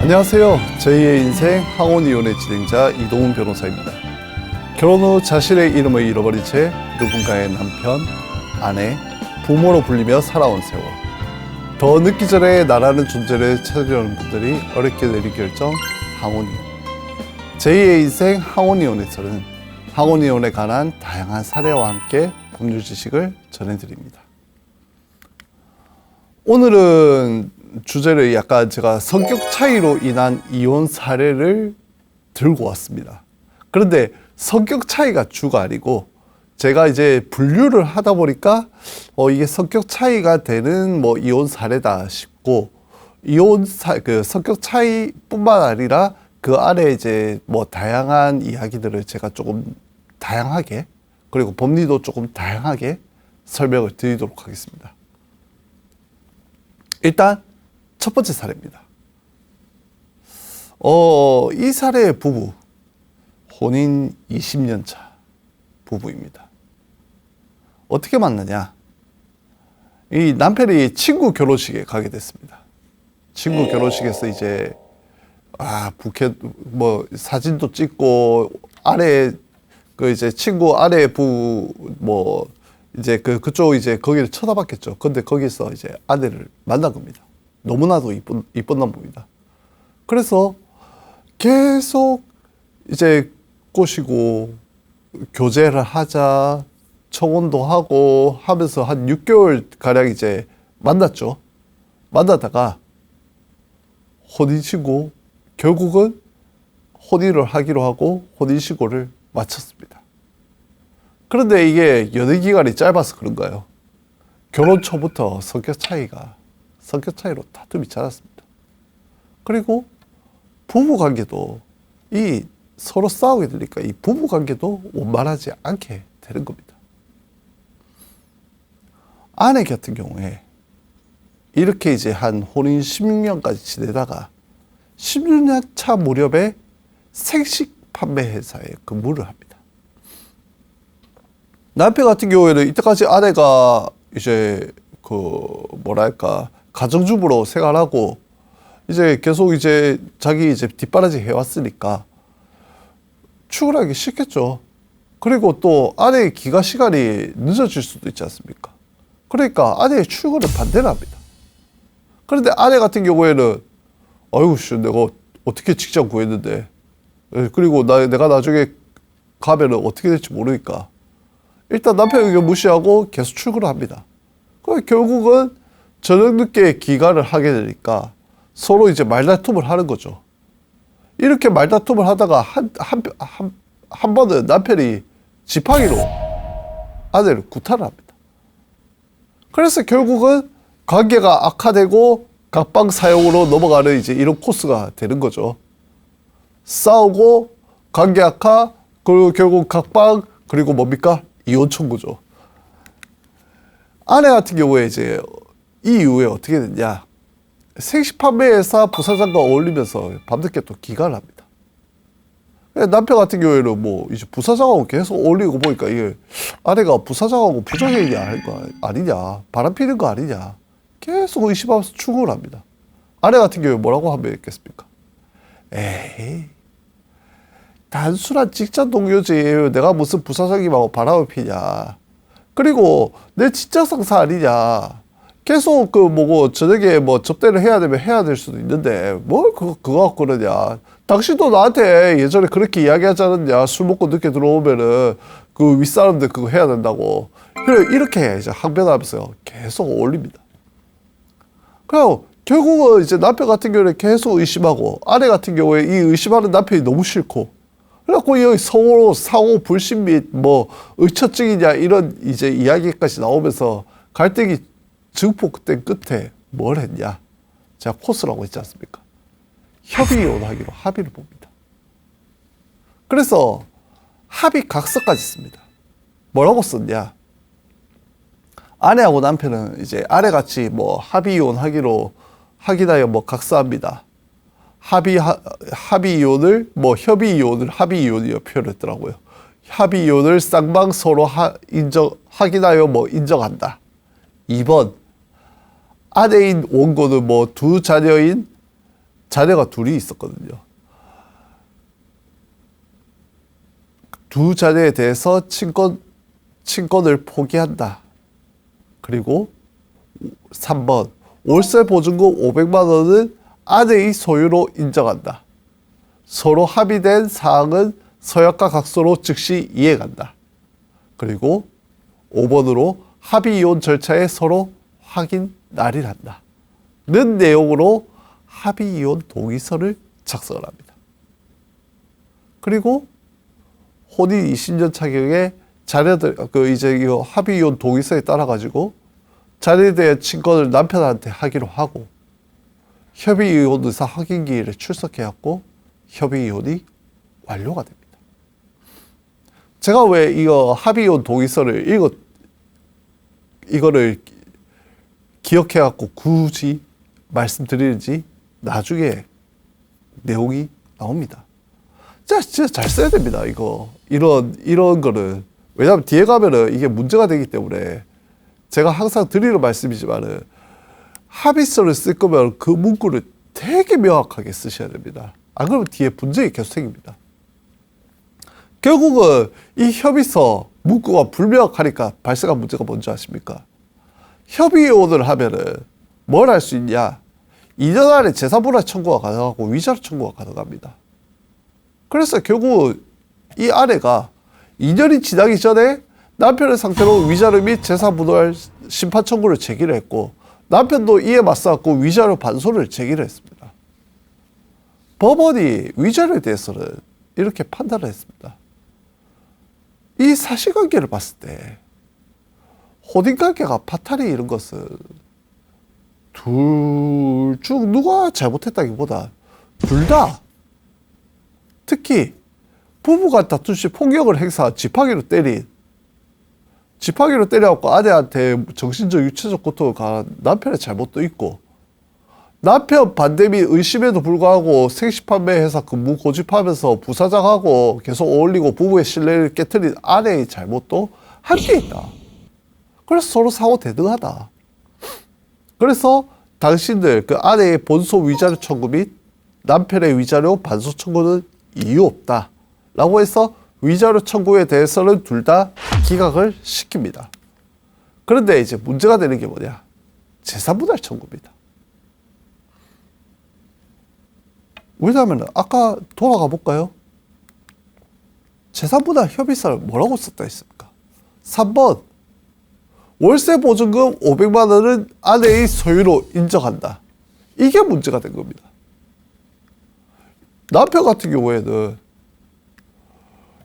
안녕하세요. 제2의 인생 항혼이혼의 진행자 이동훈 변호사입니다. 결혼 후 자신의 이름을 잃어버린 채 누군가의 남편, 아내, 부모로 불리며 살아온 세월. 더 늦기 전에 나라는 존재를 찾으려는 분들이 어렵게 내린 결정, 항혼이혼. 제2의 인생 항혼이혼에서는 항혼이혼에 관한 다양한 사례와 함께 법률 지식을 전해드립니다. 오늘은 주제를 약간 제가 성격 차이로 인한 이혼 사례를 들고 왔습니다. 그런데 성격 차이가 주가 아니고 제가 이제 분류를 하다 보니까 이게 성격 차이가 되는 이혼 사례다 싶고 그 성격 차이뿐만 아니라 그 안에 이제 다양한 이야기들을 제가 조금 다양하게 그리고 법리도 조금 다양하게 설명을 드리도록 하겠습니다. 일단 첫 번째 사례입니다. 이 사례의 부부, 혼인 20년 차 부부입니다. 어떻게 만나냐? 이 남편이 친구 결혼식에 가게 됐습니다. 친구 결혼식에서 이제 부케 사진도 찍고 아내 이제 친구 아내 이제 그쪽 이제 거기를 쳐다봤겠죠. 근데 거기서 이제 아내를 만난 겁니다. 너무나도 이쁜 남부입니다. 그래서 계속 이제 꼬시고 교제를 하자, 청혼도 하고 하면서 한 6개월 가량 이제 만났죠. 만나다가 혼인신고, 결국은 혼인을 하기로 하고 혼인신고를 마쳤습니다. 그런데 이게 연애 기간이 짧아서 그런가요? 결혼 초부터 성격 차이로 다툼이 잦았습니다. 그리고 부부 관계도 서로 싸우게 되니까 이 부부 관계도 원만하지 않게 되는 겁니다. 아내 같은 경우에 이렇게 이제 한 혼인 16년까지 지내다가 16년 차 무렵에 생식 판매 회사에 근무를 합니다. 남편 같은 경우에는 이때까지 아내가 이제 가정주부로 생활하고 이제 계속 이제 자기 이제 뒷바라지 해왔으니까 출근하기 싫겠죠. 그리고 또 아내의 귀가 시간이 늦어질 수도 있지 않습니까? 그러니까 아내의 출근을 반대를 합니다. 그런데 아내 같은 경우에는 내가 어떻게 직장 구했는데 그리고 내가 나중에 가면은 어떻게 될지 모르니까 일단 남편 의견 무시하고 계속 출근을 합니다. 그래서 결국은 저녁 늦게 귀가를 하게 되니까 서로 이제 말다툼을 하는 거죠. 이렇게 말다툼을 하다가 한 번은 남편이 지팡이로 아내를 구타를 합니다. 그래서 결국은 관계가 악화되고 각방 사용으로 넘어가는 이제 이런 코스가 되는 거죠. 싸우고 관계 악화 그리고 결국 각방 그리고 뭡니까? 이혼 청구죠. 아내 같은 경우에 이제 이 이후에 어떻게 됐냐? 생식 판매회사 부사장과 어울리면서 밤늦게 또 귀가를 합니다. 남편 같은 경우에는 이제 부사장하고 계속 어울리고 보니까 이게 아내가 부사장하고 부정행위 하는 거 아니냐, 바람 피는 거 아니냐, 계속 의심하면서 추궁을 합니다. 아내 같은 경우에 뭐라고 하면 있겠습니까? 에이, 단순한 직장 동료지 내가 무슨 부사장님하고 바람을 피냐. 그리고 내 직장 상사 아니냐. 계속 저녁에 접대를 해야 되면 해야 될 수도 있는데 그거 갖고 그러냐. 당신도 나한테 예전에 그렇게 이야기하지 않았냐. 술 먹고 늦게 들어오면은 그 윗사람들 그거 해야 된다고. 그래 이렇게 이제 항변하면서 계속 어울립니다. 그래서 결국은 이제 남편 같은 경우에 계속 의심하고 아내 같은 경우에 이 의심하는 남편이 너무 싫고 그래갖고 여기 서로 상호 불신 및 의처증이냐 이런 이제 이야기까지 나오면서 갈등이 증폭된 끝에 뭘 했냐? 제가 코스라고 했지 않습니까? 협의이혼하기로 합의를 봅니다. 그래서 합의 각서까지 씁니다. 뭐라고 썼냐? 아내하고 남편은 이제 아래같이 합의이혼하기로 확인하여 각서합니다. 합의이혼을 협의이혼을 합의이혼이요 표현했더라고요. 합의이혼을 쌍방 서로 확인하여 인정한다. 2번 아내인 원고는 두 자녀인 자녀가 둘이 있었거든요. 두 자녀에 대해서 친권을 포기한다. 그리고 3번 월세 보증금 500만 원은 아내의 소유로 인정한다. 서로 합의된 사항은 서약과 각서로 즉시 이해간다. 그리고 5번으로 합의 이혼 절차에 서로 확인 날인한다. 는 내용으로 합의 이혼 동의서를 작성을 합니다. 그리고 혼인 20년 차경에 자녀들 이제 이거 합의 이혼 동의서에 따라 가지고 자녀에 대한 친권을 남편한테 하기로 하고 협의 이혼 의사 확인 기일에 출석해왔고 협의 이혼이 완료가 됩니다. 제가 왜 이거 합의 이혼 동의서를 이거를 기억해갖고 굳이 말씀드리는지 나중에 내용이 나옵니다. 진짜 잘 써야 됩니다. 이런 거는. 왜냐하면 뒤에 가면은 이게 문제가 되기 때문에 제가 항상 드리는 말씀이지만은 합의서를 쓸 거면 그 문구를 되게 명확하게 쓰셔야 됩니다. 안 그러면 뒤에 분쟁이 계속 생깁니다. 결국은 이 협의서 문구가 불명확하니까 발생한 문제가 뭔지 아십니까? 협의이혼을 하면은 뭘 할 수 있냐? 2년 안에 재산분할 청구가 가능하고 위자료 청구가 가능합니다. 그래서 결국 이 아내가 2년이 지나기 전에 남편의 상태로 위자료 및 재산분할 심판 청구를 제기를 했고 남편도 이에 맞서갖고 위자료 반소를 제기를 했습니다. 법원이 위자료에 대해서는 이렇게 판단을 했습니다. 이 사실관계를 봤을 때 혼인관계가 파탄이 이런 것은 둘 중 누가 잘못했다기보다 둘 다, 특히 부부가 다툰 시 폭력을 행사한 지팡이로 때려갖고 아내한테 정신적 육체적 고통을 가한 남편의 잘못도 있고 남편 반대 및 의심에도 불구하고 생식판매회사 근무 고집하면서 부사장하고 계속 어울리고 부부의 신뢰를 깨트린 아내의 잘못도 함께 있다. 그래서 서로 상호 대등하다. 그래서 당신들 그 아내의 본소 위자료 청구 및 남편의 위자료 반소 청구는 이유 없다 라고 해서 위자료 청구에 대해서는 둘 다 기각을 시킵니다. 그런데 이제 문제가 되는 게 뭐냐? 재산분할 청구입니다. 왜냐하면 아까 돌아가 볼까요? 재산분할 협의서를 뭐라고 썼다 했습니까? 3번 월세 보증금 500만 원은 아내의 소유로 인정한다. 이게 문제가 된 겁니다. 남편 같은 경우에는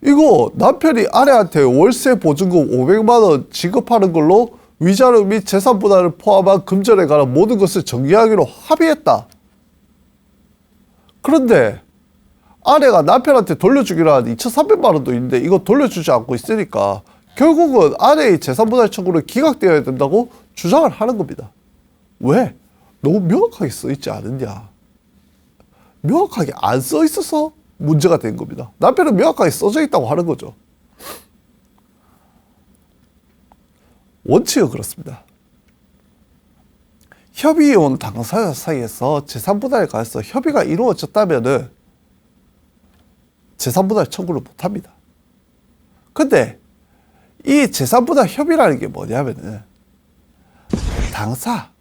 이거 남편이 아내한테 월세 보증금 500만 원 지급하는 걸로 위자료 및 재산 분할을 포함한 금전에 관한 모든 것을 정리하기로 합의했다. 그런데 아내가 남편한테 돌려주기로 한 2,300만 원도 있는데 이거 돌려주지 않고 있으니까 결국은 아내의 재산분할 청구를 기각되어야 된다고 주장을 하는 겁니다. 왜? 너무 명확하게 써있지 않느냐. 명확하게 안 써있어서 문제가 된 겁니다. 남편은 명확하게 써져 있다고 하는 거죠. 원칙은 그렇습니다. 협의이혼 당사자 사이에서 재산분할에 관해서 협의가 이루어졌다면은 재산분할 청구를 못합니다. 근데 이 재산분할 협의라는 게 뭐냐면은 당사자,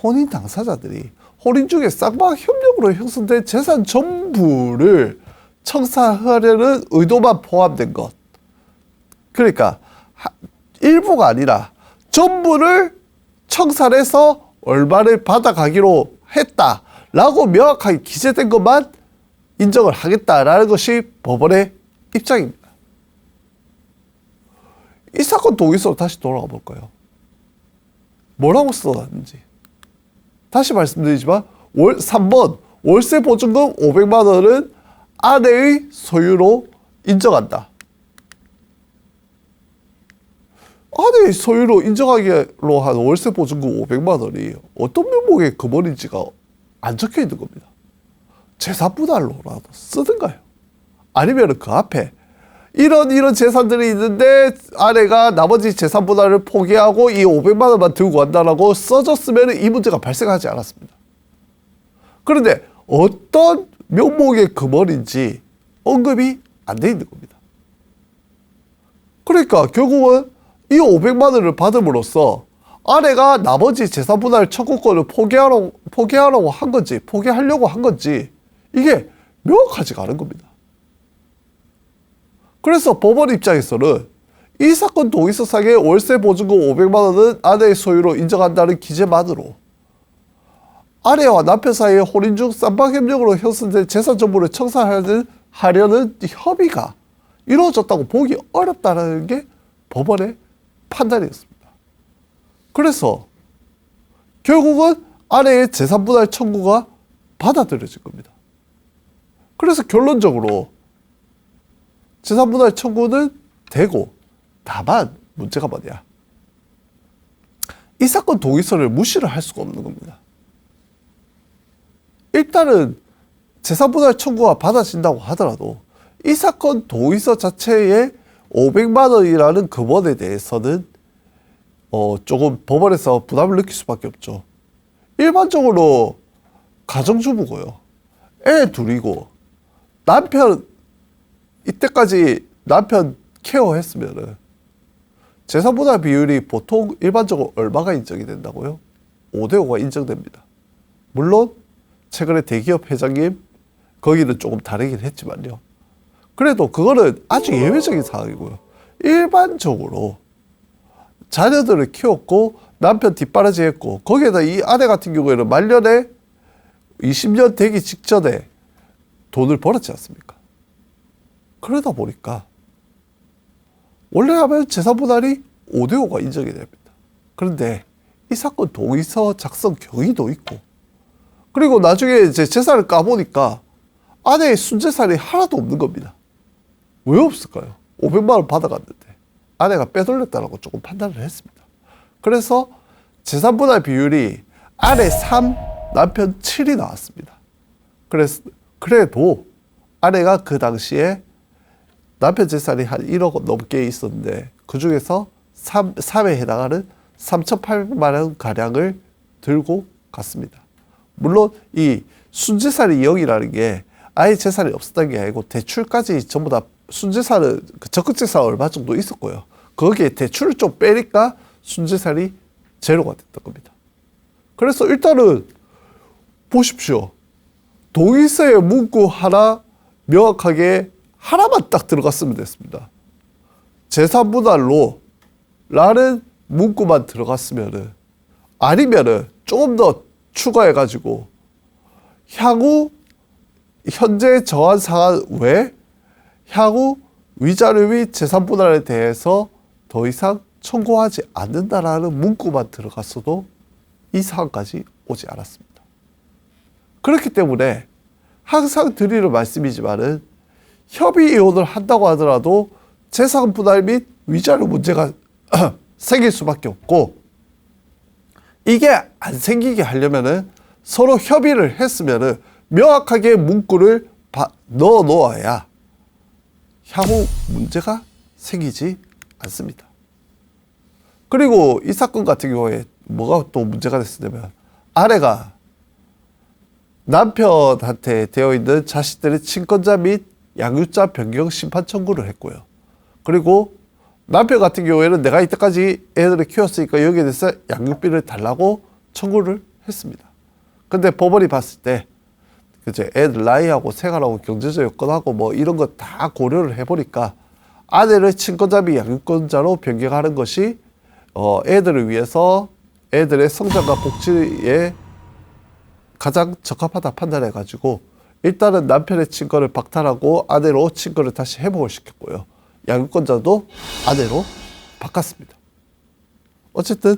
혼인 당사자들이 혼인 중에 쌍방 협력으로 형성된 재산 전부를 청산하려는 의도만 포함된 것. 그러니까 일부가 아니라 전부를 청산해서 얼마를 받아가기로 했다라고 명확하게 기재된 것만 인정을 하겠다라는 것이 법원의 입장입니다. 이 사건 동의서로 다시 돌아가 볼까요? 뭐라고 써놨는지. 다시 말씀드리지만 3번 월세 보증금 500만 원은 아내의 소유로 인정한다. 아내의 소유로 인정하기로 한 월세 보증금 500만 원이 어떤 명목의 금원인지가 안 적혀 있는 겁니다. 재산분할로라도 쓰든가요. 아니면 그 앞에 이런 재산들이 있는데 아내가 나머지 재산분할을 포기하고 이 500만 원만 들고 간다라고 써졌으면 이 문제가 발생하지 않았습니다. 그런데 어떤 명목의 금원인지 언급이 안 돼 있는 겁니다. 그러니까 결국은 이 500만 원을 받음으로써 아내가 나머지 재산분할 청구권을 포기하려고 한 건지 포기하려고 한 건지 이게 명확하지가 않은 겁니다. 그래서 법원 입장에서는 이 사건 동의서상의 월세 보증금 500만 원은 아내의 소유로 인정한다는 기재만으로 아내와 남편 사이의 혼인 중 쌍방협력으로 형성된 재산 정보를 청산하려는 협의가 이루어졌다고 보기 어렵다는 게 법원의 판단이었습니다. 그래서 결국은 아내의 재산분할 청구가 받아들여진 겁니다. 그래서 결론적으로 재산분할 청구는 되고, 다만 문제가 뭐냐, 이 사건 동의서를 무시를 할 수가 없는 겁니다. 일단은 재산분할 청구가 받아진다고 하더라도 이 사건 동의서 자체에 500만 원이라는 금원에 대해서는 조금 법원에서 부담을 느낄 수밖에 없죠. 일반적으로 가정주부고요, 애 둘이고 남편 이때까지 남편 케어했으면은 재산분할 비율이 보통 일반적으로 얼마가 인정이 된다고요? 5대5가 인정됩니다. 물론 최근에 대기업 회장님 거기는 조금 다르긴 했지만요. 그래도 그거는 아주 예외적인 상황이고요. 일반적으로 자녀들을 키웠고 남편 뒷바라지 했고 거기에다 이 아내 같은 경우에는 말년에 20년 되기 직전에 돈을 벌었지 않습니까? 그러다 보니까 원래 하면 재산분할이 5대5가 인정이 됩니다. 그런데 이 사건 동의서 작성 경위도 있고, 그리고 나중에 이제 재산을 까보니까 아내의 순재산이 하나도 없는 겁니다. 왜 없을까요? 500만 원 받아갔는데 아내가 빼돌렸다라고 조금 판단을 했습니다. 그래서 재산분할 비율이 아내 3, 남편 7이 나왔습니다. 그래도 아내가 그 당시에 남편 재산이 한 1억 넘게 있었는데 그 중에서 3에 해당하는 3,800만 원 가량을 들고 갔습니다. 물론 이 순재산이 2억이라는 게 아예 재산이 없었던 게 아니고 대출까지 전부 다 순재산은 적극재산 얼마 정도 있었고요. 거기에 대출을 좀 빼니까 순재산이 제로가 됐던 겁니다. 그래서 일단은 보십시오. 동의서의 문구 하나 명확하게 하나만 딱 들어갔으면 됐습니다. 재산분할로 라는 문구만 들어갔으면은, 아니면은 조금 더 추가해가지고 향후 현재 정한 상황 외 향후 위자료 및 재산분할에 대해서 더 이상 청구하지 않는다라는 문구만 들어갔어도 이 상황까지 오지 않았습니다. 그렇기 때문에 항상 드리는 말씀이지만은 협의 이혼을 한다고 하더라도 재산분할 및 위자료 문제가 생길 수밖에 없고, 이게 안 생기게 하려면은 서로 협의를 했으면은 명확하게 문구를 넣어 놓아야 향후 문제가 생기지 않습니다. 그리고 이 사건 같은 경우에 뭐가 또 문제가 됐었냐면, 아내가 남편한테 되어 있는 자식들의 친권자 및 양육자 변경 심판 청구를 했고요. 그리고 남편 같은 경우에는 내가 이때까지 애들을 키웠으니까 여기에 대해서 양육비를 달라고 청구를 했습니다. 근데 법원이 봤을 때 이제 애들 나이하고 생활하고 경제적 여건하고 뭐 이런 거 다 고려를 해보니까 아내를 친권자 및 양육권자로 변경하는 것이 애들을 위해서 애들의 성장과 복지에 가장 적합하다 판단해가지고 일단은 남편의 친권을 박탈하고 아내로 친권을 다시 회복을 시켰고요. 양육권자도 아내로 바꿨습니다. 어쨌든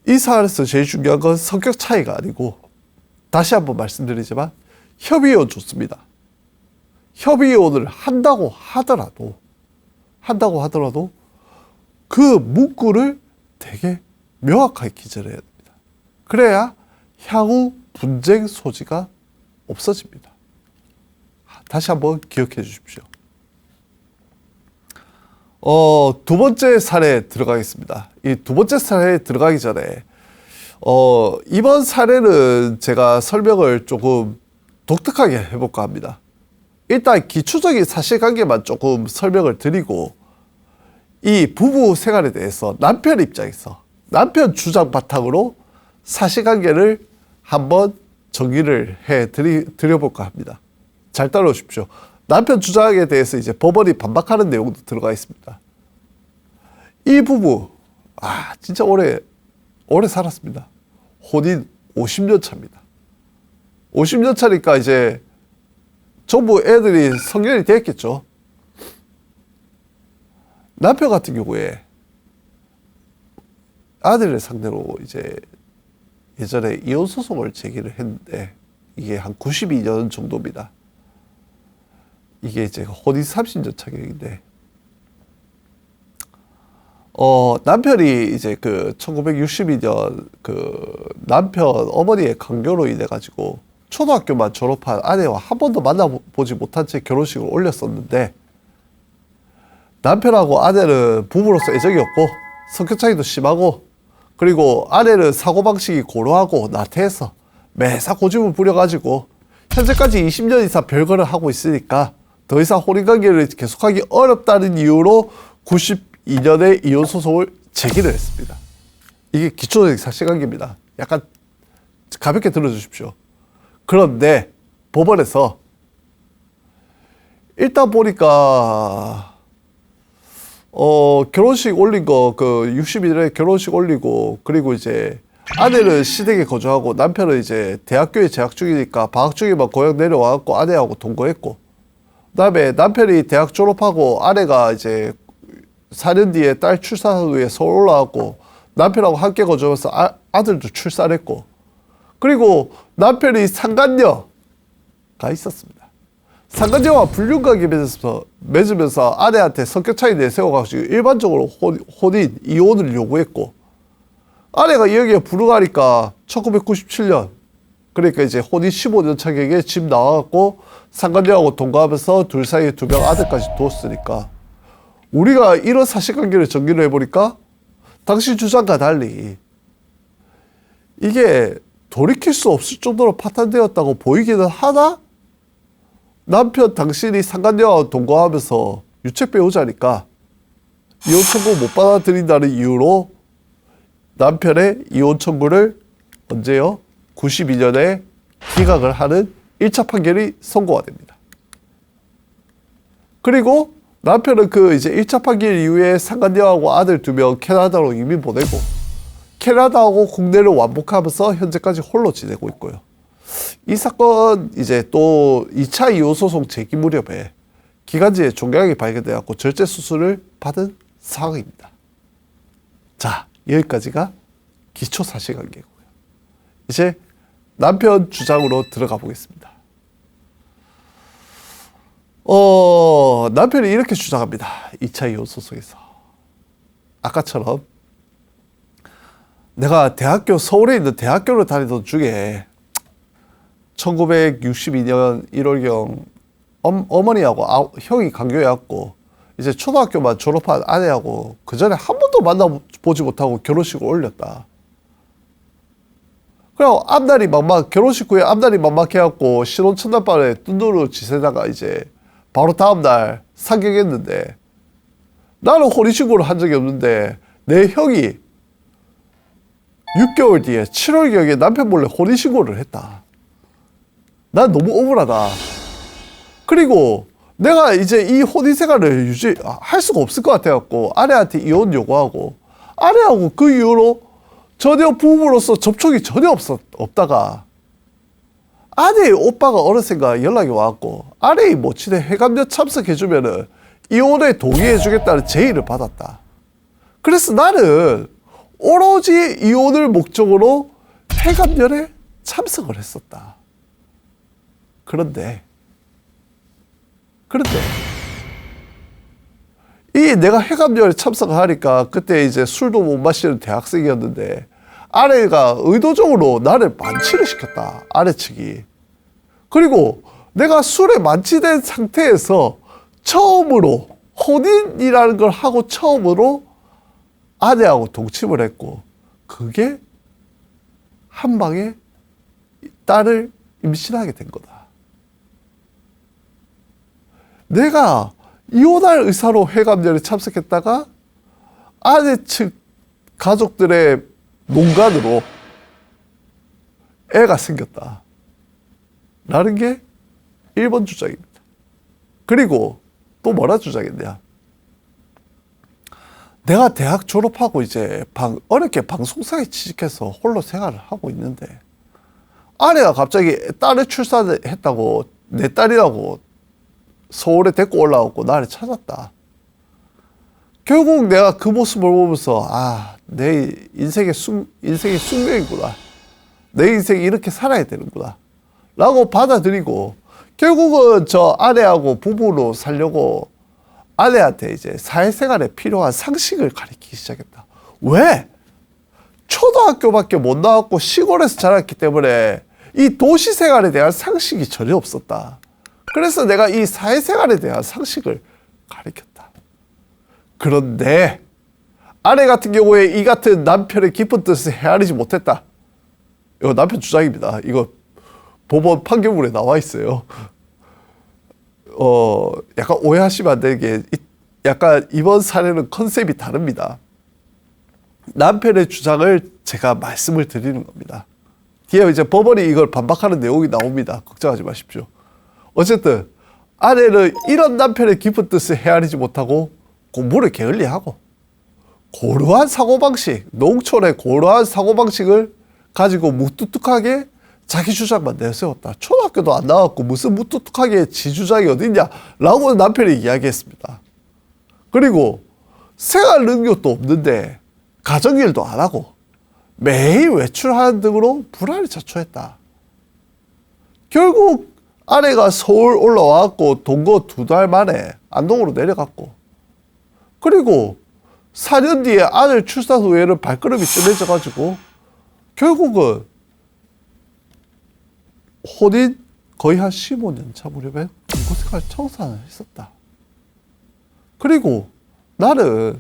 이 사안에서 제일 중요한 건 성격 차이가 아니고, 다시 한번 말씀드리지만 협의이혼 좋습니다. 협의이혼을 한다고 하더라도 그 문구를 되게 명확하게 기재를 해야 됩니다. 그래야 향후 분쟁 소지가 없어집니다. 다시 한번 기억해 주십시오. 두 번째 사례에 들어가겠습니다. 이 두 번째 사례에 들어가기 전에 이번 사례는 제가 설명을 조금 독특하게 해볼까 합니다. 일단 기초적인 사실관계만 조금 설명을 드리고 이 부부 생활에 대해서 남편 입장에서 남편 주장 바탕으로 사실관계를 한번 정리를 드려볼까 합니다. 잘 따라오십시오. 남편 주장에 대해서 이제 법원이 반박하는 내용도 들어가 있습니다. 이 부부 진짜 오래 살았습니다. 혼인 50년 차입니다. 50년 차니까 이제 전부 애들이 성년이 됐겠죠. 남편 같은 경우에 아들을 상대로 이제 예전에 이혼 소송을 제기를 했는데 이게 한 92년 정도입니다. 이게 이제 혼인 30년 차격인데 남편이 이제 그 1962년 그 남편 어머니의 강요로 인해 가지고 초등학교만 졸업한 아내와 한 번도 만나보지 못한 채 결혼식을 올렸었는데 남편하고 아내는 부부로서 애정이 없고 성격 차이도 심하고 그리고 아내는 사고방식이 고루하고 나태해서 매사 고집을 부려가지고 현재까지 20년 이상 별거를 하고 있으니까 더 이상 혼인관계를 계속하기 어렵다는 이유로 92년에 이혼 소송을 제기를 했습니다. 이게 기초적인 사실관계입니다. 약간 가볍게 들어주십시오. 그런데 법원에서 일단 보니까 결혼식 올린 거 그 60일에 결혼식 올리고 그리고 이제 아내는 시댁에 거주하고 남편은 이제 대학교에 재학 중이니까 방학 중에만 고향 내려와갖고 아내하고 동거했고 그다음에 남편이 대학 졸업하고 아내가 이제 4년 뒤에 딸 출산 후에 서울 올라왔고 남편하고 함께 거주하면서 아들도 출산했고 그리고 남편이 상간녀가 있었습니다. 상간녀와 불륜관계 맺으면서 아내한테 성격 차이 내세워가지고 일반적으로 혼인, 이혼을 요구했고 아내가 여기에 불응하니까 1997년 그러니까 이제 혼인 15년 차격에 집 나와갖고 상간녀하고 동거하면서 둘 사이에 2명 아들까지 뒀으니까 우리가 이런 사실관계를 정리를 해보니까 당신 주장과 달리 이게 돌이킬 수 없을 정도로 파탄되었다고 보이기는 하나 남편 당신이 상간녀와 동거하면서 유책 배우자니까 이혼 청구 못 받아들인다는 이유로 남편의 이혼 청구를 언제요? 92년에 기각을 하는 1차 판결이 선고가 됩니다. 그리고 남편은 그 이제 1차 판결 이후에 상간녀하고 아들 2명 캐나다로 이민 보내고 캐나다하고 국내를 완복하면서 현재까지 홀로 지내고 있고요. 이 사건 이제 또 2차 이혼 소송 제기 무렵에 기관지에 종양이 발견되었고 절제 수술을 받은 상황입니다. 자, 여기까지가 기초 사실관계고요. 이제 남편 주장으로 들어가 보겠습니다. 남편이 이렇게 주장합니다. 2차 이혼 소송에서. 아까처럼 내가 서울에 있는 대학교를 다니던 중에 1962년 1월경 어머니하고 형이 강요해왔고 이제 초등학교만 졸업한 아내하고 그 전에 한 번도 만나보지 못하고 결혼식을 올렸다. 그리고 결혼식 후에 앞날이 막막해갖고 신혼 첫날 밤에 뜬두루 지새다가 이제 바로 다음날 상경했는데 나는 혼인신고를 한 적이 없는데 내 형이 6개월 뒤에 7월경에 남편 몰래 혼인신고를 했다. 난 너무 억울하다. 그리고 내가 이제 이 혼인생활을 유지할 수가 없을 것 같아갖고 아내한테 이혼 요구하고 아내하고 그 이후로 전혀 부부로서 접촉이 전혀 없다가 아내의 오빠가 어느샌가 연락이 와갖고 아내의 모친의 회감녀 참석해주면은 이혼에 동의해주겠다는 제의를 받았다. 그래서 나는 오로지 이혼을 목적으로 회감녀에 참석을 했었다. 그런데 이 내가 회감녀에 참석을 하니까 그때 이제 술도 못 마시는 대학생이었는데 아내가 의도적으로 나를 만취를 시켰다. 아내 측이. 그리고 내가 술에 만취된 상태에서 처음으로 혼인이라는 걸 하고 처음으로 아내하고 동침을 했고 그게 한 방에 딸을 임신하게 된 거다. 내가 이혼할 의사로 회감전에 참석했다가 아내 측 가족들의 농간으로 애가 생겼다. 라는 게 1번 주장입니다. 그리고 또 뭐라 주장했냐. 내가 대학 졸업하고 이제 어렵게 방송사에 취직해서 홀로 생활을 하고 있는데 아내가 갑자기 딸을 출산했다고 내 딸이라고 서울에 데리고 올라오고 나를 찾았다. 결국 내가 그 모습을 보면서 내 인생의 숙명이구나. 내 인생이 이렇게 살아야 되는구나. 라고 받아들이고 결국은 저 아내하고 부부로 살려고 아내한테 이제 사회생활에 필요한 상식을 가르치기 시작했다. 왜? 초등학교밖에 못 나왔고 시골에서 자랐기 때문에 이 도시 생활에 대한 상식이 전혀 없었다. 그래서 내가 이 사회생활에 대한 상식을 가르쳤다. 그런데 아내 같은 경우에 이 같은 남편의 깊은 뜻을 헤아리지 못했다. 이거 남편 주장입니다. 이거 법원 판결문에 나와 있어요. 약간 오해하시면 안 되는 게 약간 이번 사례는 컨셉이 다릅니다. 남편의 주장을 제가 말씀을 드리는 겁니다. 뒤에 이제 법원이 이걸 반박하는 내용이 나옵니다. 걱정하지 마십시오. 어쨌든 아내는 이런 남편의 깊은 뜻을 헤아리지 못하고 공부를 게을리하고 고루한 사고방식, 농촌의 고루한 사고방식을 가지고 무뚝뚝하게 자기 주장만 내세웠다. 초등학교도 안 나왔고 무슨 무뚝뚝하게 지 주장이 어딨냐 라고 남편이 이야기했습니다. 그리고 생활 능력도 없는데 가정일도 안 하고 매일 외출하는 등으로 불안을 자초했다. 결국 아내가 서울 올라와갖고 동거 2달 만에 안동으로 내려갔고 그리고 4년 뒤에 아들 출산 후에는 발걸음이 뜸해져가지고 결국은 혼인 거의 한 15년 차 무렵에 동거생활 청산을 했었다. 그리고 나는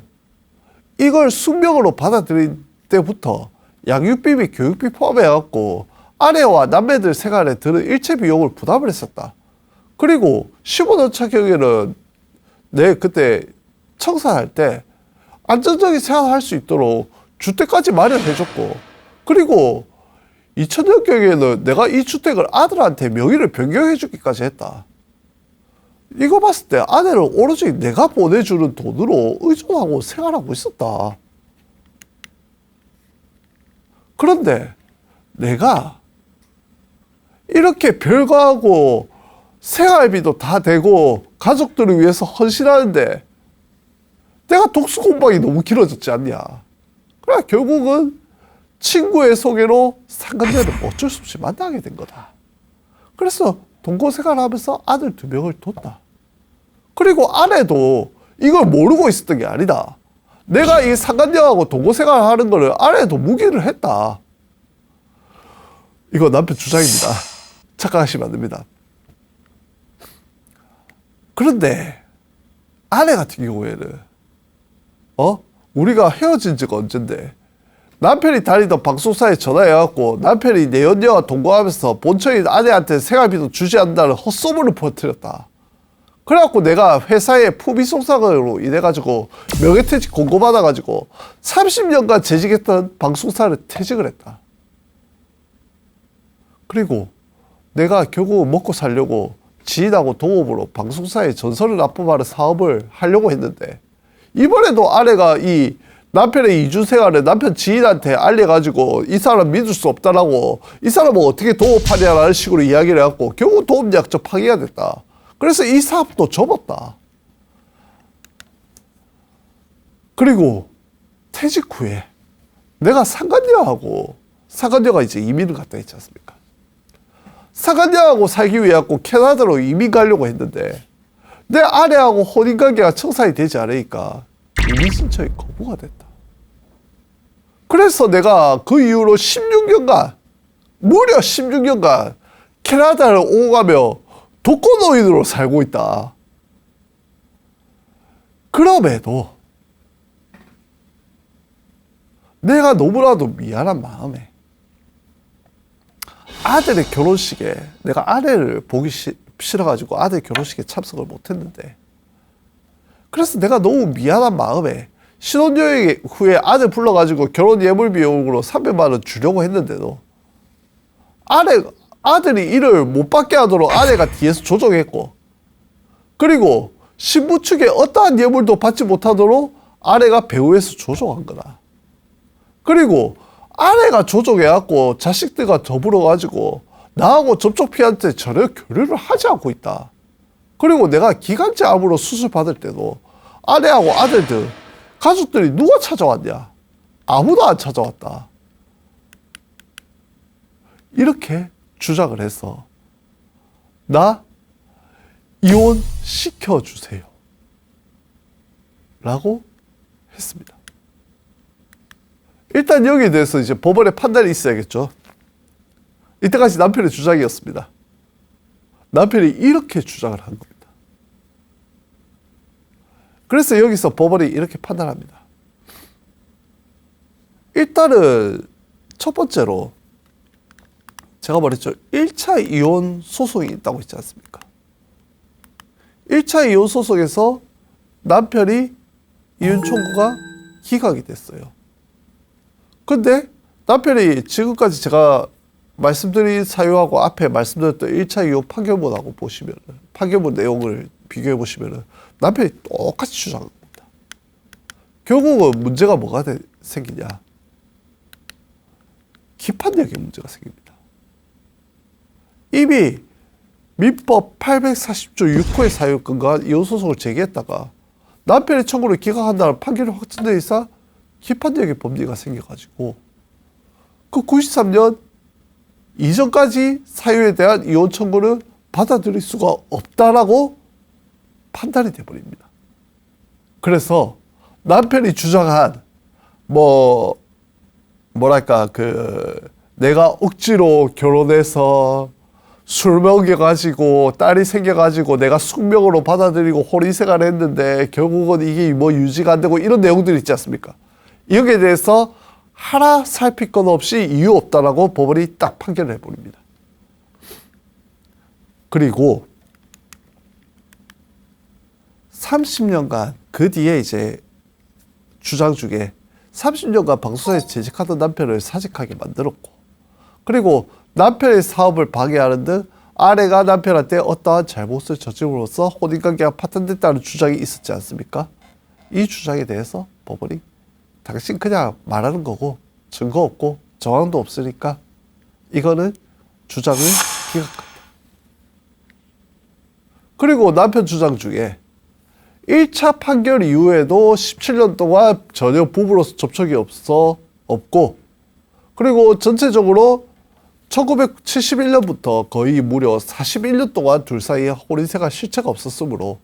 이걸 숙명으로 받아들인 때부터 양육비 및 교육비 포함해갖고 아내와 남매들 생활에 드는 일체 비용을 부담을 했었다. 그리고 15년 차 경에는 내 그때 청산할 때 안정적인 생활할 수 있도록 주택까지 마련해줬고 그리고 2000년 경에는 내가 이 주택을 아들한테 명의를 변경해주기까지 했다. 이거 봤을 때 아내를 오로지 내가 보내주는 돈으로 의존하고 생활하고 있었다. 그런데 내가 이렇게 별거하고 생활비도 다 되고 가족들을 위해서 헌신하는데 내가 독서 공방이 너무 길어졌지 않냐. 그래 결국은 친구의 소개로 상간녀를 어쩔 수 없이 만나게 된 거다. 그래서 동거생활하면서 아들 2명을 뒀다. 그리고 아내도 이걸 모르고 있었던 게 아니다. 내가 이 상간녀하고 동거생활하는 거를 아내도 무기를 했다. 이거 남편 주장입니다. 착각하시면 안 됩니다. 그런데 아내 같은 경우에는 우리가 헤어진 지가 언젠데 남편이 다니던 방송사에 전화해갖고 남편이 내 연녀와 동거하면서 본처인 아내한테 생활비도 주지 않는다는 헛소문을 퍼뜨렸다. 그래갖고 내가 회사에 품위 손상으로 인해가지고 명예퇴직 공고받아가지고 30년간 재직했던 방송사를 퇴직을 했다. 그리고 내가 결국 먹고 살려고 지인하고 동업으로 방송사에 전설을 납품하는 사업을 하려고 했는데 이번에도 아내가 이 남편의 이주 생활을 남편 지인한테 알려가지고 이 사람 믿을 수 없다라고 이 사람은 어떻게 도움하냐라는 식으로 이야기를 해갖고 결국 도움약적 파기가 됐다. 그래서 이 사업도 접었다. 그리고 퇴직 후에 내가 상간녀가 이제 이민을 갔다 했지 않습니까? 상간녀하고 살기 위해 갖고 캐나다로 이민 가려고 했는데 내 아내하고 혼인관계가 청산이 되지 않으니까 이민 신청이 거부가 됐다. 그래서 내가 그 이후로 16년간 무려 16년간 캐나다를 오고 가며 독거노인으로 살고 있다. 그럼에도 내가 너무나도 미안한 마음에 아들의 결혼식에 내가 아내를 보기 싫어가지고 아들 결혼식에 참석을 못했는데, 그래서 내가 너무 미안한 마음에 신혼여행 후에 아들 불러가지고 결혼 예물 비용으로 300만 원 주려고 했는데도 아들이 일을 못 받게 하도록 아내가 뒤에서 조정했고, 그리고 신부 측에 어떠한 예물도 받지 못하도록 아내가 배후에서 조정한 거다. 그리고 아내가 조정해갖고 자식들과 더불어가지고 나하고 접촉피한테 전혀 교류를 하지 않고 있다. 그리고 내가 기관지 암으로 수술 받을 때도 아내하고 아들들, 가족들이 누가 찾아왔냐? 아무도 안 찾아왔다. 이렇게 주장을 해서 나 이혼시켜주세요 라고 했습니다. 일단 여기에 대해서 이제 법원의 판단이 있어야겠죠. 이때까지 남편의 주장이었습니다. 남편이 이렇게 주장을 한 겁니다. 그래서 여기서 법원이 이렇게 판단합니다. 일단은 첫 번째로 제가 말했죠. 1차 이혼 소송이 있다고 했지 않습니까? 1차 이혼 소송에서 남편이 이혼 청구가 기각이 됐어요. 근데 남편이 지금까지 제가 말씀드린 사유하고 앞에 말씀드렸던 1차 이혼 판결문하고 보시면, 판결문 내용을 비교해 보시면 남편이 똑같이 주장합니다. 결국은 문제가 뭐가 생기냐? 기판력의 문제가 생깁니다. 이미 민법 840조 6호의 사유에 근거한 이혼소송을 제기했다가 남편의 청구를 기각한다는 판결이 확정된 이상 기판력의 법리가 생겨가지고 그 93년 이전까지 사유에 대한 이혼 청구를 받아들일 수가 없다라고 판단이 돼버립니다. 그래서 남편이 주장한 내가 억지로 결혼해서 술 먹여가지고 딸이 생겨가지고 내가 숙명으로 받아들이고 혼인생활을 했는데 결국은 이게 유지가 안 되고 이런 내용들이 있지 않습니까? 여기에 대해서 하나 살필 것 없이 이유 없다라고 법원이 딱 판결을 해버립니다. 그리고 30년간 그 뒤에 이제 주장 중에 30년간 방송사에서 재직하던 남편을 사직하게 만들었고, 그리고 남편의 사업을 방해하는 등 아내가 남편한테 어떠한 잘못을 저지름으로써 혼인관계가 파탄됐다는 주장이 있었지 않습니까? 이 주장에 대해서 법원이 당신 그냥 말하는 거고 증거 없고 정황도 없으니까 이거는 주장을 기각합니다. 그리고 남편 주장 중에 1차 판결 이후에도 17년 동안 전혀 부부로서 접촉이 없고, 그리고 전체적으로 1971년부터 거의 무려 41년 동안 둘 사이에 혼인생활 실체가 없었으므로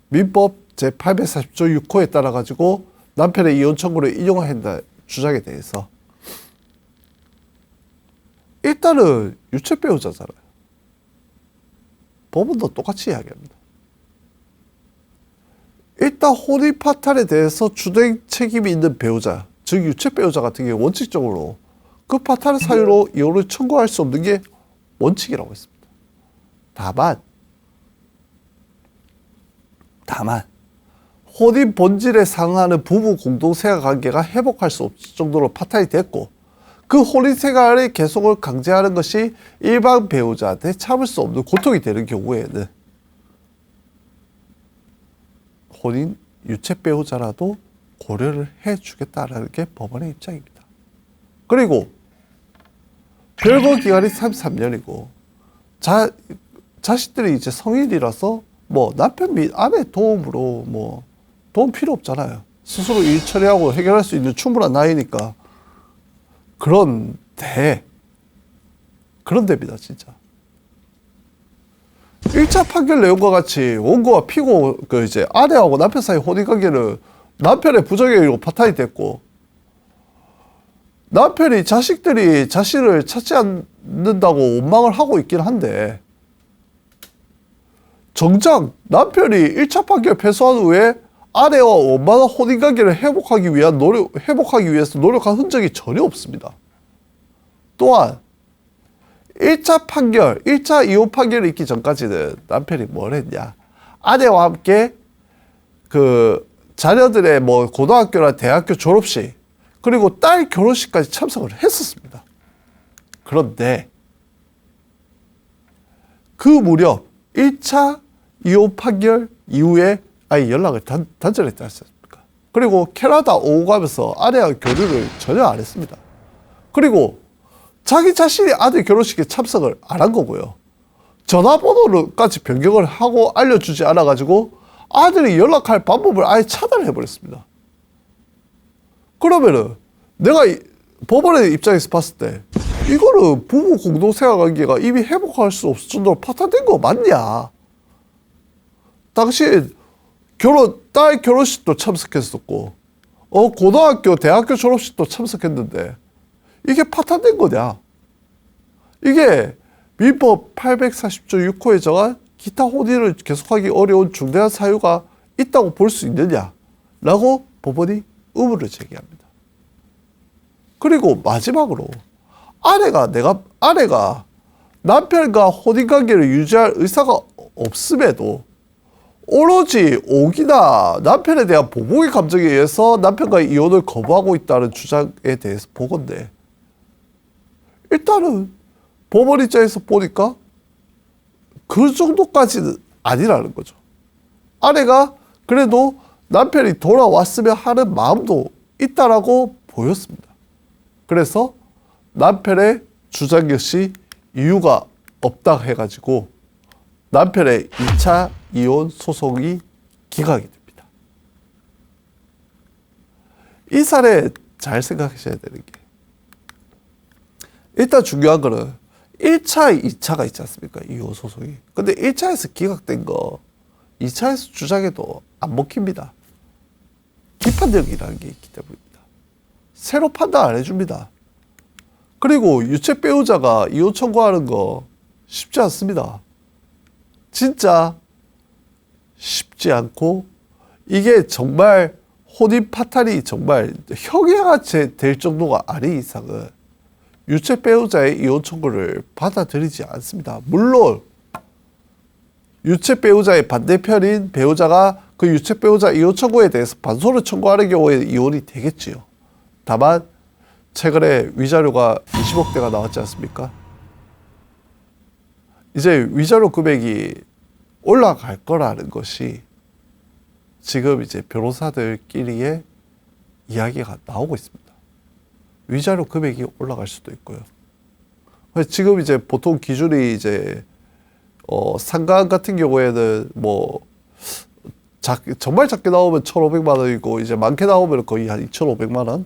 민법 제840조 6호에 따라 가지고 남편의 이혼 청구를 인용한다 주장에 대해서 일단은 유체 배우자잖아요. 법원도 똑같이 이야기합니다. 일단 혼인 파탄에 대해서 주된 책임이 있는 배우자, 즉 유체 배우자 같은 경우 원칙적으로 그 파탄을 사유로 이혼을 청구할 수 없는 게 원칙이라고 했습니다. 다만 혼인 본질에 상하는 부부 공동생활 관계가 회복할 수 없을 정도로 파탄이 됐고, 그 혼인 생활의 계속을 강제하는 것이 일반 배우자한테 참을 수 없는 고통이 되는 경우에는 혼인 유체 배우자라도 고려를 해주겠다라는 게 법원의 입장입니다. 그리고 별거 기간이 33년이고 자식들이 이제 성인이라서 남편 및 아내 도움으로 도움 필요 없잖아요. 스스로 일 처리하고 해결할 수 있는 충분한 나이니까. 그런데입니다, 진짜. 1차 판결 내용과 같이 원고와 피고 이제 아내하고 남편 사이 혼인관계는 남편의 부정행위로 파탄이 됐고, 남편이 자식들이 자신을 찾지 않는다고 원망을 하고 있긴 한데, 정작 남편이 1차 판결 패소한 후에 아내와 원만한 혼인관계를 회복하기 위해서 노력한 흔적이 전혀 없습니다. 또한 1차 판결, 1차 이혼 판결이 있기 전까지는 남편이 뭘 했냐. 아내와 함께 그 자녀들의 뭐 고등학교나 대학교 졸업식, 그리고 딸 결혼식까지 참석을 했었습니다. 그런데 그 무렵 1차 이혼 판결 이후에 아예 연락을 단절했지 않습니까? 그리고 캐나다 오고 가면서 아내와 교류를 전혀 안 했습니다. 그리고 자기 자신이 아들 결혼식에 참석을 안 한 거고요. 전화번호까지 변경을 하고 알려주지 않아가지고 아들이 연락할 방법을 아예 차단해버렸습니다. 그러면은 내가 법원의 입장에서 봤을 때 이거는 부부 공동생활 관계가 이미 회복할 수 없을 정도로 파탄된 거 맞냐? 당신 딸 결혼식도 참석했었고, 고등학교, 대학교 졸업식도 참석했는데 이게 파탄된 거냐? 이게 민법 840조 6호에 정한 기타 혼인을 계속하기 어려운 중대한 사유가 있다고 볼 수 있느냐라고 법원이 의문을 제기합니다. 그리고 마지막으로 아내가 남편과 혼인 관계를 유지할 의사가 없음에도 오로지 옥이나 남편에 대한 보복의 감정에 의해서 남편과의 이혼을 거부하고 있다는 주장에 대해서 보건데, 일단은 법원 입장에서 보니까 그 정도까지는 아니라는 거죠. 아내가 그래도 남편이 돌아왔으면 하는 마음도 있다라고 보였습니다. 그래서 남편의 주장 역시 이유가 없다 해가지고 남편의 2차 이혼 소송이 기각이 됩니다. 이 사례 잘 생각하셔야 되는 게, 일단 중요한 거는 1차, 2차가 있지 않습니까? 이혼 소송이. 근데 1차에서 기각된 거 2차에서 주장해도 안 먹힙니다. 비판력이라는 게 있기 때문입니다. 새로 판단 안 해줍니다. 그리고 유책 배우자가 이혼 청구하는 거 쉽지 않습니다. 진짜 쉽지 않고, 이게 정말 혼인 파탄이 정말 형해같이 될 정도가 아닌 이상은 유책 배우자의 이혼 청구를 받아들이지 않습니다. 물론 유책 배우자의 반대편인 배우자가 그 유책 배우자 이혼 청구에 대해서 반소를 청구하는 경우에 이혼이 되겠지요. 다만 최근에 위자료가 20억대가 나왔지 않습니까? 이제 위자료 금액이 올라갈 거라는 것이 지금 이제 변호사들끼리의 이야기가 나오고 있습니다. 위자료 금액이 올라갈 수도 있고요. 지금 이제 보통 기준이 이제 상가안 같은 경우에는 뭐 정말 작게 나오면 1,500만 원이고, 이제 많게 나오면 거의 한 2,500만 원,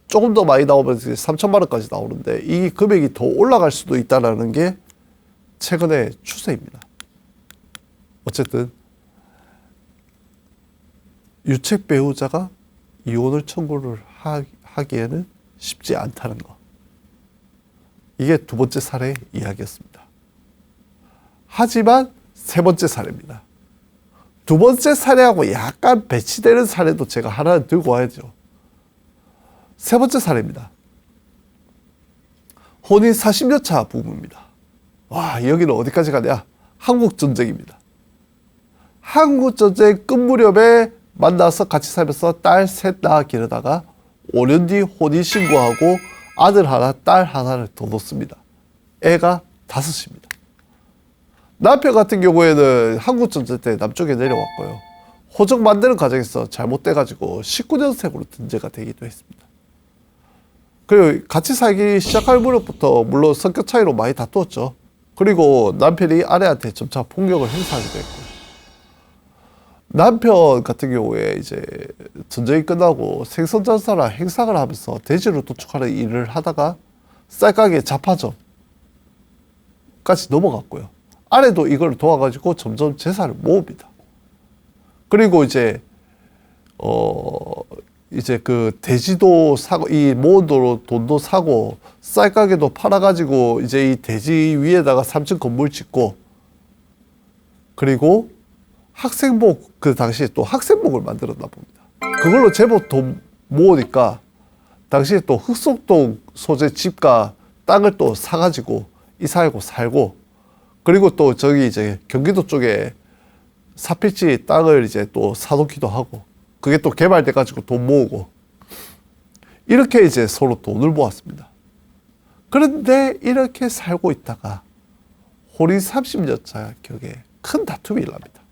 조금 더 많이 나오면 3,000만 원까지 나오는데, 이 금액이 더 올라갈 수도 있다는 게 최근의 추세입니다. 어쨌든 유책 배우자가 이혼을 청구를 하기에는 쉽지 않다는 거. 이게 두 번째 사례의 이야기였습니다. 하지만 세 번째 사례입니다. 두 번째 사례하고 약간 배치되는 사례도 제가 하나 들고 와야죠. 세 번째 사례입니다. 혼인 40년 차 부부입니다. 와, 여기는 어디까지 가냐? 한국전쟁입니다. 한국전쟁 끝 무렵에 만나서 같이 살면서 딸 셋 낳아 기르다가 5년 뒤 혼인신고하고 아들 하나, 딸 하나를 더 놓습니다. 애가 5입니다. 남편 같은 경우에는 한국전쟁 때 남쪽에 내려왔고요. 호적 만드는 과정에서 잘못돼가지고 19년생으로 등재가 되기도 했습니다. 그리고 같이 살기 시작할 무렵부터 물론 성격 차이로 많이 다투었죠. 그리고 남편이 아내한테 점차 폭력을 행사하기도 했고, 남편 같은 경우에 이제 전쟁이 끝나고 생선장사나 행상을 하면서 대지로 도축하는 일을 하다가 쌀가게 자파점까지 넘어갔고요. 아내도 이걸 도와가지고 점점 재산을 모읍니다. 그리고 이제 그 돼지도 사고, 이 모은 돈도 사고, 쌀가게도 팔아가지고 이제 이 돼지 위에다가 3층 건물 짓고, 그리고 학생복, 그 당시에 또 학생복을 만들었나 봅니다. 그걸로 제법 돈 모으니까 당시에 또 흑석동 소재 집과 땅을 또 사가지고 이사하고 살고, 그리고 또 저기 이제 경기도 쪽에 사필지 땅을 이제 또 사놓기도 하고, 그게 또 개발돼 가지고 돈 모으고, 이렇게 이제 서로 돈을 모았습니다. 그런데 이렇게 살고 있다가 혼인 30년차 격에 큰 다툼이 일납니다.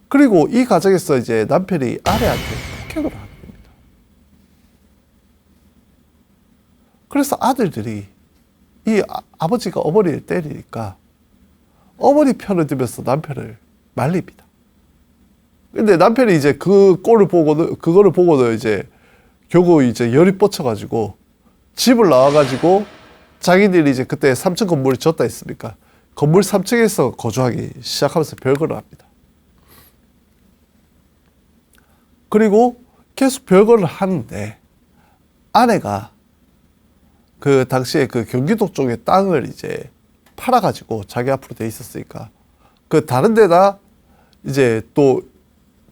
그리고 이 과정에서 이제 남편이 아내한테 폭행을 하게 됩니다. 그래서 아들들이 이 아버지가 어머니를 때리니까 어머니 편을 들면서 남편을 말립니다. 근데 남편이 이제 그거를 보고는 이제 결국 이제 열이 뻗쳐가지고 집을 나와가지고 자기들이 이제 그때 3층 건물을 지었다 했습니까? 건물 3층에서 거주하기 시작하면서 별거를 합니다. 그리고 계속 별거를 하는데 아내가 그 당시에 그 경기도 쪽에 땅을 이제 팔아가지고 자기 앞으로 돼 있었으니까 그 다른 데다 이제 또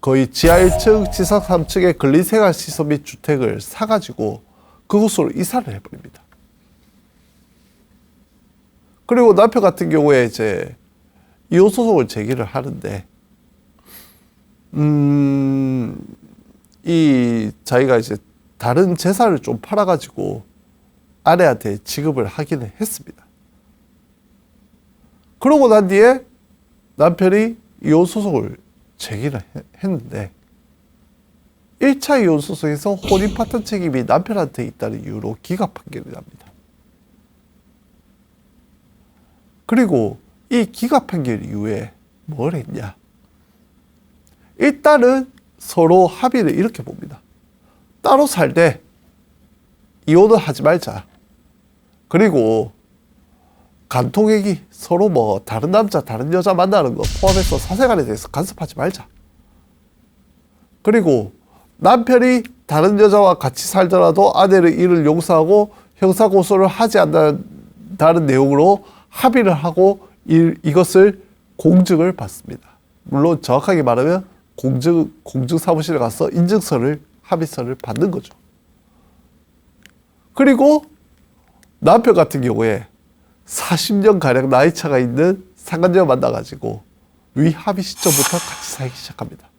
거의 지하 1층, 지상 3층의 근린생활시설 및 주택을 사가지고 그곳으로 이사를 해버립니다. 그리고 남편 같은 경우에 이제 이혼소송을 제기를 하는데, 이 자기가 이제 다른 재산을 좀 팔아가지고 아내한테 지급을 하기는 했습니다. 그러고 난 뒤에 남편이 이혼소송을 제기를 했는데 1차 이혼소송에서 혼인 파탄 책임이 남편한테 있다는 이유로 기각 판결이 납니다. 그리고 이 기각 판결 이후에 뭘 했냐? 일단은 서로 합의를 이렇게 봅니다. 따로 살 때 이혼을 하지 말자. 그리고 간통행위, 서로 뭐 다른 남자, 다른 여자 만나는 거 포함해서 사생활에 대해서 간섭하지 말자. 그리고 남편이 다른 여자와 같이 살더라도 아내를 이를 용서하고 형사고소를 하지 않는다는 내용으로 합의를 하고 이것을 공증을 받습니다. 물론 정확하게 말하면 공증사무실에 가서 인증서를, 합의서를 받는 거죠. 그리고 남편 같은 경우에 40년가량 나이차가 있는 상간녀 만나가지고 위합의 시점부터 같이 살기 시작합니다.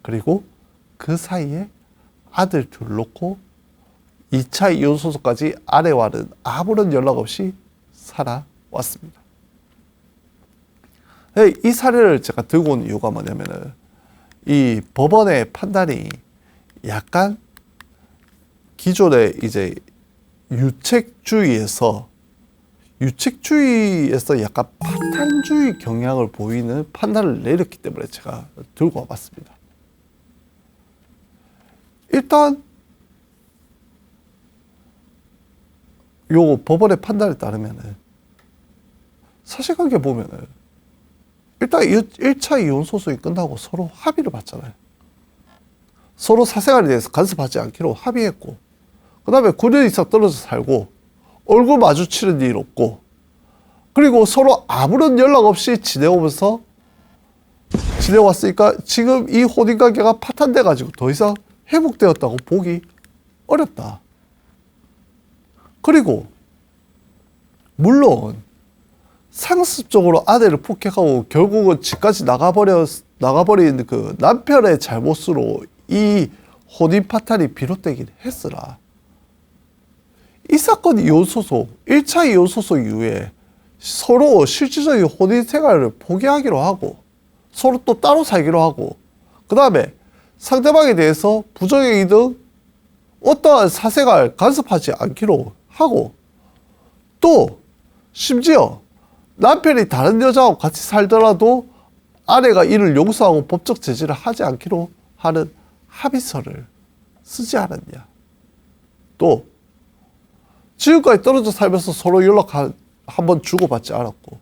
그리고 그 사이에 아들 둘 놓고 2차 이혼소송까지 아내와는 아무런 연락 없이 살아왔습니다. 이 사례를 제가 들고 온 이유가 뭐냐면은 이 법원의 판단이 약간 기존의 이제 유책주의에서 약간 파탄주의 경향을 보이는 판단을 내렸기 때문에 제가 들고 와봤습니다. 일단 요 법원의 판단에 따르면은 사실관계 보면은 일단 1차 이혼 소송이 끝나고 서로 합의를 봤잖아요. 서로 사생활에 대해서 간섭하지 않기로 합의했고, 그 다음에 9년 이상 떨어져 살고 얼굴 마주치는 일 없고, 그리고 서로 아무런 연락 없이 지내왔으니까 지금 이 혼인관계가 파탄돼가지고 더 이상 회복되었다고 보기 어렵다. 그리고 물론 상습적으로 아내를 폭행하고 결국은 집까지 나가버린 그 남편의 잘못으로 이 혼인 파탄이 비롯되긴 했으나 이 사건 이혼소송, 1차 이혼소송 이후에 서로 실질적인 혼인 생활을 포기하기로 하고 서로 또 따로 살기로 하고, 그 다음에 상대방에 대해서 부정행위 등 어떠한 사생활 간섭하지 않기로 하고, 또 심지어 남편이 다른 여자와 같이 살더라도 아내가 이를 용서하고 법적 제지를 하지 않기로 하는 합의서를 쓰지 않았냐. 또 지금까지 떨어져 살면서 서로 연락 한번 주고받지 않았고,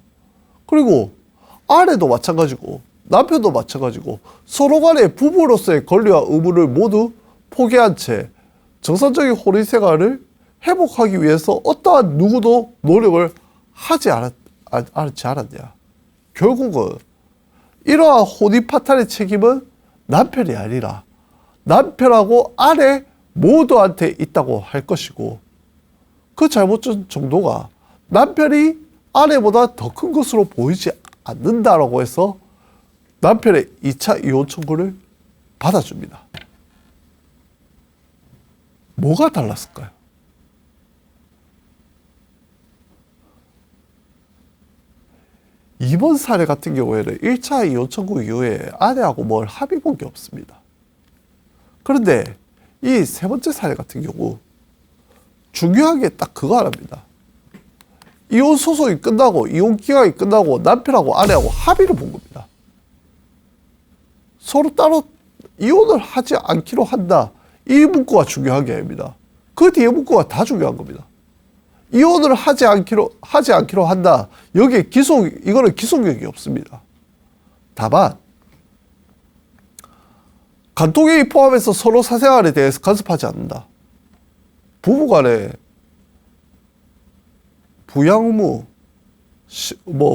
그리고 아내도 마찬가지고 남편도 마찬가지고 서로 간의 부부로서의 권리와 의무를 모두 포기한 채 정상적인 혼인 생활을 회복하기 위해서 어떠한 누구도 노력을 하지 않았냐. 결국은 이러한 혼인 파탄의 책임은 남편이 아니라 남편하고 아내 모두한테 있다고 할 것이고, 그 잘못 정도가 남편이 아내보다 더 큰 것으로 보이지 않는다라고 해서 남편의 2차 이혼 청구를 받아줍니다. 뭐가 달랐을까요? 이번 사례 같은 경우에는 1차 이혼 청구 이후에 아내하고 뭘 합의 본 게 없습니다. 그런데 이 세 번째 사례 같은 경우 중요한 게 딱 그거 하나입니다. 이혼 소송이 끝나고 이혼 기각이 끝나고 남편하고 아내하고 합의를 본 겁니다. 서로 따로 이혼을 하지 않기로 한다. 이 문구가 중요한 게 아닙니다. 그 뒤에 문구가 다 중요한 겁니다. 이혼을 하지 않기로 한다. 여기에 이거는 기속력이 없습니다. 다만 간통행위 포함해서 서로 사생활에 대해서 간섭하지 않는다. 부부간에 부양 의무,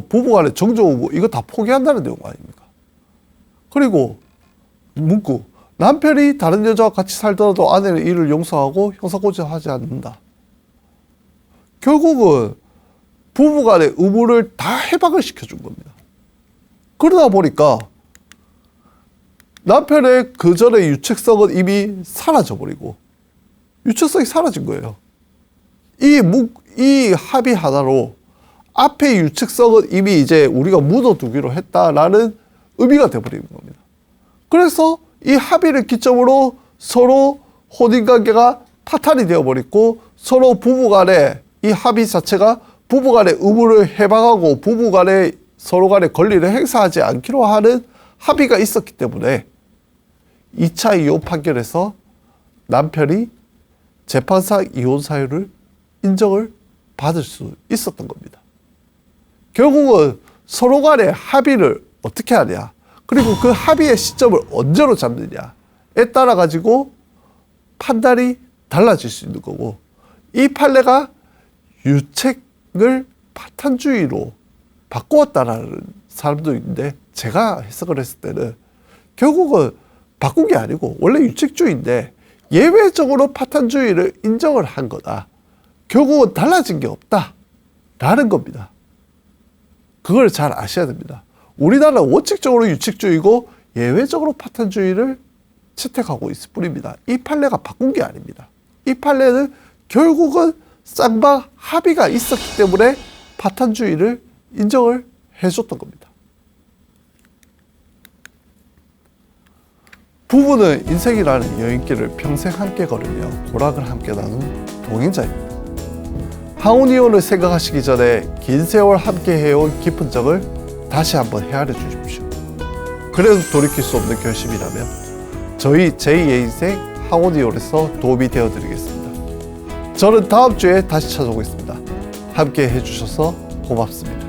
부부간의 정정 의무 이거 다 포기한다는 내용 아닙니까? 그리고 문구 남편이 다른 여자와 같이 살더라도 아내는 이를 용서하고 형사고소하지 않는다. 결국은 부부간의 의무를 다 해박을 시켜준 겁니다. 그러다 보니까 남편의 그 전의 유책성은 이미 사라져버리고 유책성이 사라진 거예요. 이 합의 하나로 앞의 유책성은 이미 이제 우리가 묻어두기로 했다라는 의미가 돼버리는 겁니다. 그래서 이 합의를 기점으로 서로 혼인관계가 파탄이 되어버렸고 서로 부부간에 이 합의 자체가 부부간의 의무를 해방하고 부부간에 서로 간의 권리를 행사하지 않기로 하는 합의가 있었기 때문에 2차 이혼 판결에서 남편이 재판상 이혼 사유를 인정을 받을 수 있었던 겁니다. 결국은 서로 간의 합의를 어떻게 하냐, 그리고 그 합의의 시점을 언제로 잡느냐에 따라 가지고 판단이 달라질 수 있는 거고, 이 판례가 유책을 파탄주의로 바꾸었다라는 사람도 있는데, 제가 해석을 했을 때는 결국은 바꾼 게 아니고 원래 유책주의인데 예외적으로 파탄주의를 인정을 한 거다. 결국은 달라진 게 없다라는 겁니다. 그걸 잘 아셔야 됩니다. 우리나라는 원칙적으로 유책주의고 예외적으로 파탄주의를 채택하고 있을 뿐입니다. 이 판례가 바꾼 게 아닙니다. 이 판례는 결국은 쌍방 합의가 있었기 때문에 파탄주의를 인정을 해줬던 겁니다. 부부는 인생이라는 여행길을 평생 함께 걸으며 고락을 함께 나눈 동행자입니다. 항혼이혼을 생각하시기 전에 긴 세월 함께 해온 깊은 정을 다시 한번 헤아려 주십시오. 그래도 돌이킬 수 없는 결심이라면 저희 제2의 인생 항혼이혼에서 도움이 되어드리겠습니다. 저는 다음 주에 다시 찾아오겠습니다. 함께 해주셔서 고맙습니다.